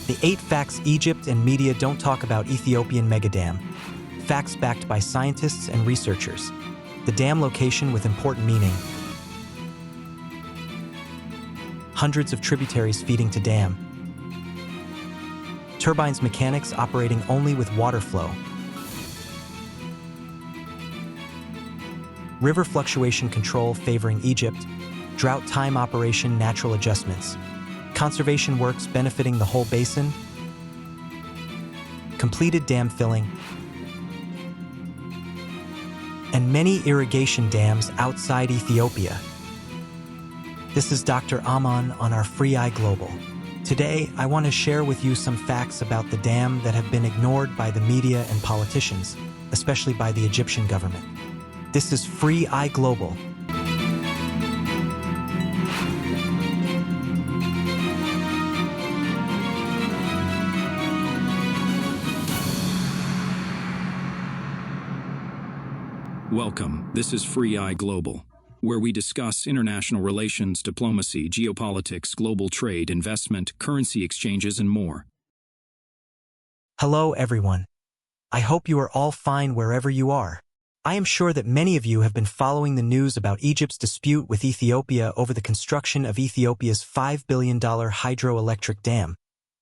The 8 facts Egypt and media don't talk about Ethiopian megadam. Facts backed by scientists and researchers. The dam location with important meaning. Hundreds of tributaries feeding to dam. Turbines mechanics operating only with water flow. River fluctuation control favoring Egypt. Drought time operation natural adjustments. Conservation works benefiting the whole basin. Completed dam filling. And many irrigation dams outside Ethiopia. This is Dr. Aman on our Free Eye Global. Today, I want to share with you some facts about the dam that have been ignored by the media and politicians, especially by the Egyptian government. This is Free Eye Global. Welcome, this is Free Eye Global, where we discuss international relations, diplomacy, geopolitics, global trade, investment, currency exchanges, and more. Hello, everyone. I hope you are all fine wherever you are. I am sure that many of you have been following the news about Egypt's dispute with Ethiopia over the construction of Ethiopia's $5 billion hydroelectric dam,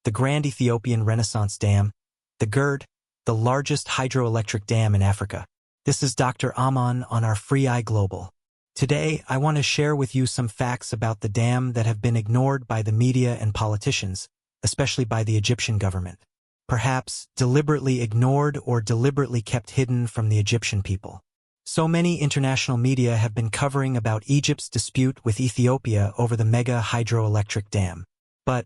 the Grand Ethiopian Renaissance Dam, the GERD, the largest hydroelectric dam in Africa. This is Dr. Aman on our Free Eye Global. Today, I want to share with you some facts about the dam that have been ignored by the media and politicians, especially by the Egyptian government. Perhaps deliberately ignored or deliberately kept hidden from the Egyptian people. So many international media have been covering about Egypt's dispute with Ethiopia over the mega hydroelectric dam. But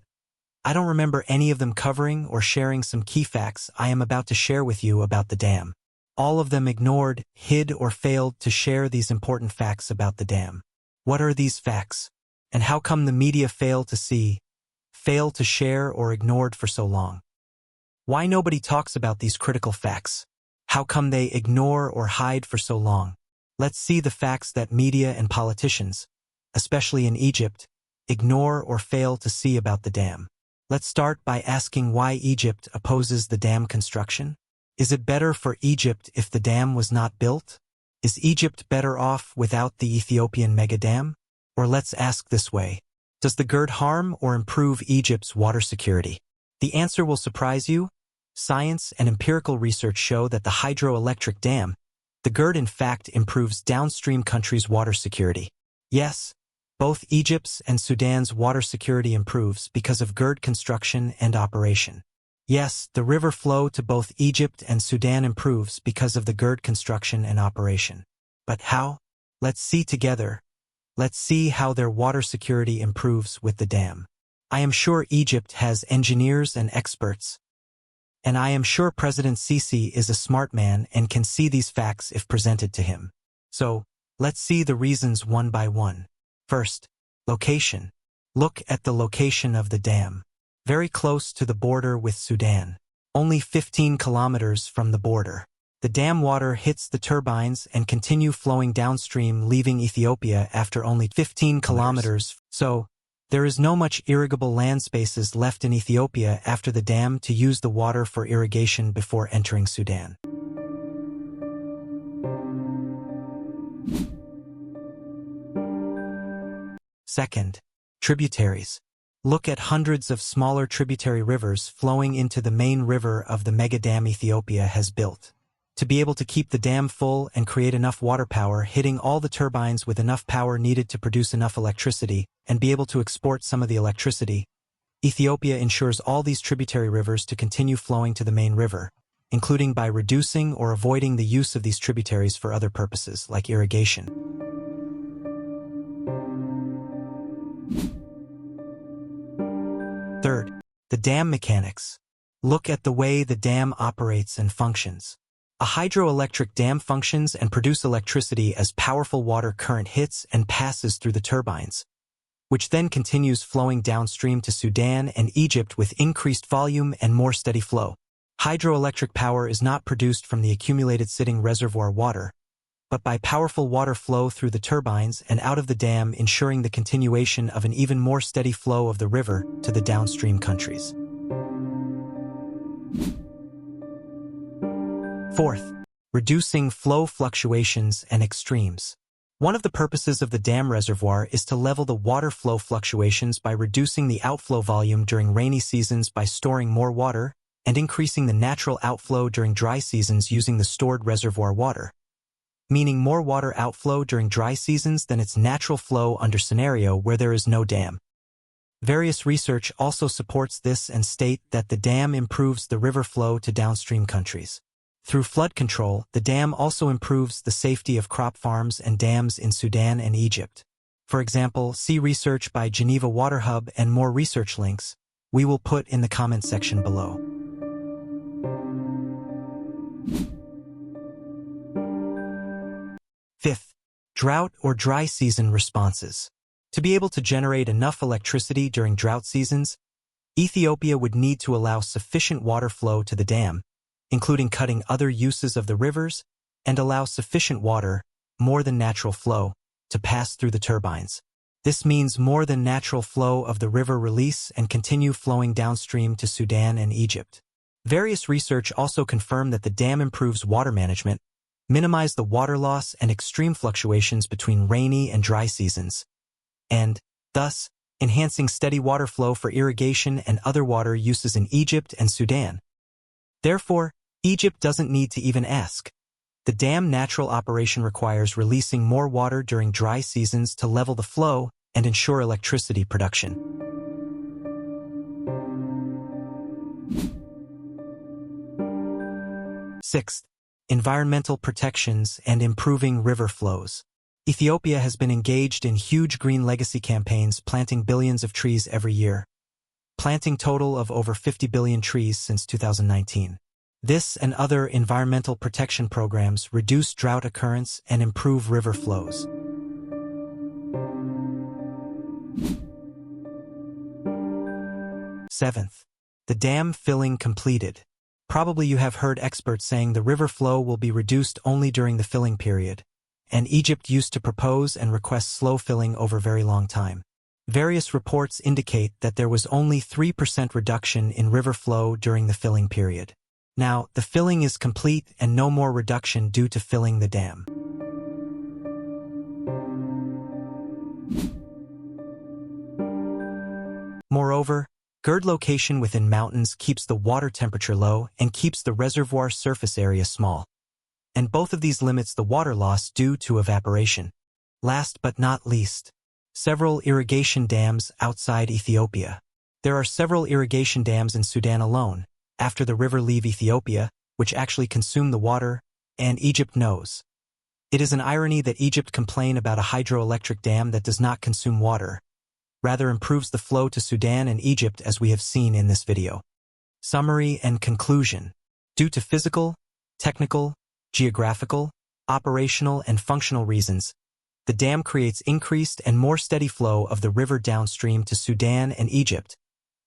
I don't remember any of them covering or sharing some key facts I am about to share with you about the dam. All of them ignored, hid, or failed to share these important facts about the dam. What are these facts? And how come the media failed to see, failed to share, or ignored for so long? Why nobody talks about these critical facts? How come they ignore or hide for so long? Let's see the facts that media and politicians, especially in Egypt, ignore or fail to see about the dam. Let's start by asking why Egypt opposes the dam construction. Is it better for Egypt if the dam was not built? Is Egypt better off without the Ethiopian megadam? Or let's ask this way. Does the GERD harm or improve Egypt's water security? The answer will surprise you. Science and empirical research show that the hydroelectric dam, the GERD, in fact improves downstream countries' water security. Yes, both Egypt's and Sudan's water security improves because of GERD construction and operation. Yes, the river flow to both Egypt and Sudan improves because of the GERD construction and operation. But how? Let's see together. Let's see how their water security improves with the dam. I am sure Egypt has engineers and experts. And I am sure President Sisi is a smart man and can see these facts if presented to him. So, let's see the reasons one by one. First, location. Look at the location of the dam. Very close to the border with Sudan. Only 15 kilometers from the border. The dam water hits the turbines and continue flowing downstream, leaving Ethiopia after only 15 kilometers. So, there is no much irrigable land spaces left in Ethiopia after the dam to use the water for irrigation before entering Sudan. Second, tributaries. Look at hundreds of smaller tributary rivers flowing into the main river of the mega dam Ethiopia has built. To be able to keep the dam full and create enough water power, hitting all the turbines with enough power needed to produce enough electricity, and be able to export some of the electricity, Ethiopia ensures all these tributary rivers to continue flowing to the main river, including by reducing or avoiding the use of these tributaries for other purposes, like irrigation. Third, the dam mechanics. Look at the way the dam operates and functions. A hydroelectric dam functions and produces electricity as powerful water current hits and passes through the turbines, which then continues flowing downstream to Sudan and Egypt with increased volume and more steady flow. Hydroelectric power is not produced from the accumulated sitting reservoir water, but by powerful water flow through the turbines and out of the dam, ensuring the continuation of an even more steady flow of the river to the downstream countries. Fourth, reducing flow fluctuations and extremes. One of the purposes of the dam reservoir is to level the water flow fluctuations by reducing the outflow volume during rainy seasons by storing more water and increasing the natural outflow during dry seasons using the stored reservoir water, meaning more water outflow during dry seasons than its natural flow under scenario where there is no dam. Various research also supports this and state that the dam improves the river flow to downstream countries. Through flood control, the dam also improves the safety of crop farms and dams in Sudan and Egypt. For example, see research by Geneva Water Hub and more research links we will put in the comment section below. Fifth, drought or dry season responses. To be able to generate enough electricity during drought seasons, Ethiopia would need to allow sufficient water flow to the dam, including cutting other uses of the rivers, and allow sufficient water, more than natural flow, to pass through the turbines. This means more than natural flow of the river release and continue flowing downstream to Sudan and Egypt. Various research also confirm that the dam improves water management, minimize the water loss and extreme fluctuations between rainy and dry seasons, and, thus, enhancing steady water flow for irrigation and other water uses in Egypt and Sudan. Therefore, Egypt doesn't need to even ask. The dam natural operation requires releasing more water during dry seasons to level the flow and ensure electricity production. Sixth, environmental protections and improving river flows. Ethiopia has been engaged in huge green legacy campaigns planting billions of trees every year, planting total of over 50 billion trees since 2019. This and other environmental protection programs reduce drought occurrence and improve river flows. Seventh, the dam filling completed. Probably you have heard experts saying the river flow will be reduced only during the filling period, and Egypt used to propose and request slow filling over a very long time. Various reports indicate that there was only 3% reduction in river flow during the filling period. Now, the filling is complete and no more reduction due to filling the dam. Moreover, GERD location within mountains keeps the water temperature low and keeps the reservoir surface area small. And both of these limits the water loss due to evaporation. Last but not least, several irrigation dams outside Ethiopia. There are several irrigation dams in Sudan alone, after the river leave Ethiopia, which actually consume the water, and Egypt knows. It is an irony that Egypt complain about a hydroelectric dam that does not consume water, rather improves the flow to Sudan and Egypt as we have seen in this video. Summary and conclusion. Due to physical, technical, geographical, operational, and functional reasons, the dam creates increased and more steady flow of the river downstream to Sudan and Egypt,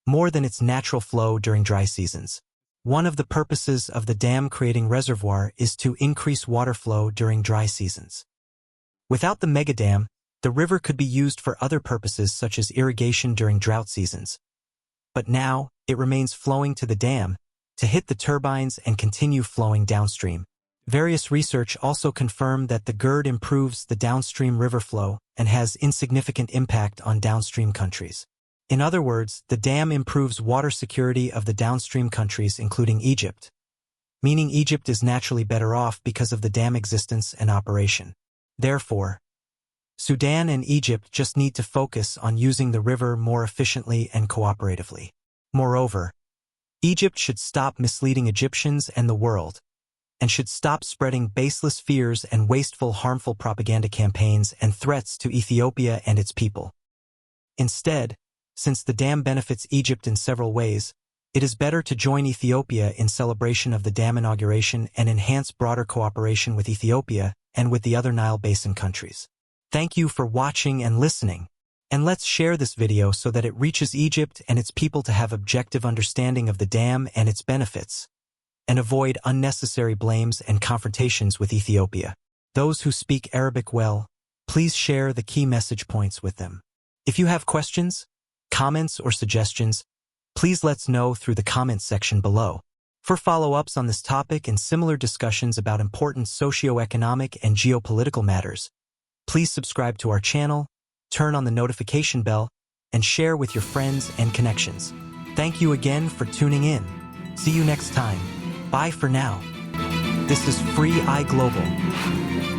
more than its natural flow during dry seasons. One of the purposes of the dam creating reservoir is to increase water flow during dry seasons. Without the megadam, the river could be used for other purposes such as irrigation during drought seasons. But now, it remains flowing to the dam, to hit the turbines and continue flowing downstream. Various research also confirm that the GERD improves the downstream river flow and has insignificant impact on downstream countries. In other words, the dam improves water security of the downstream countries including Egypt, meaning Egypt is naturally better off because of the dam existence and operation. Therefore, Sudan and Egypt just need to focus on using the river more efficiently and cooperatively. Moreover, Egypt should stop misleading Egyptians and the world, and should stop spreading baseless fears and wasteful harmful propaganda campaigns and threats to Ethiopia and its people. Instead, since the dam benefits Egypt in several ways, it is better to join Ethiopia in celebration of the dam inauguration and enhance broader cooperation with Ethiopia and with the other Nile Basin countries. Thank you for watching and listening, and let's share this video so that it reaches Egypt and its people to have objective understanding of the dam and its benefits, and avoid unnecessary blames and confrontations with Ethiopia. Those who speak Arabic well, please share the key message points with them. If you have questions, comments, or suggestions, please let us know through the comments section below. For follow-ups on this topic and similar discussions about important socio-economic and geopolitical matters, please subscribe to our channel, turn on the notification bell, and share with your friends and connections. Thank you again for tuning in. See you next time. Bye for now. This is Free Eye Global.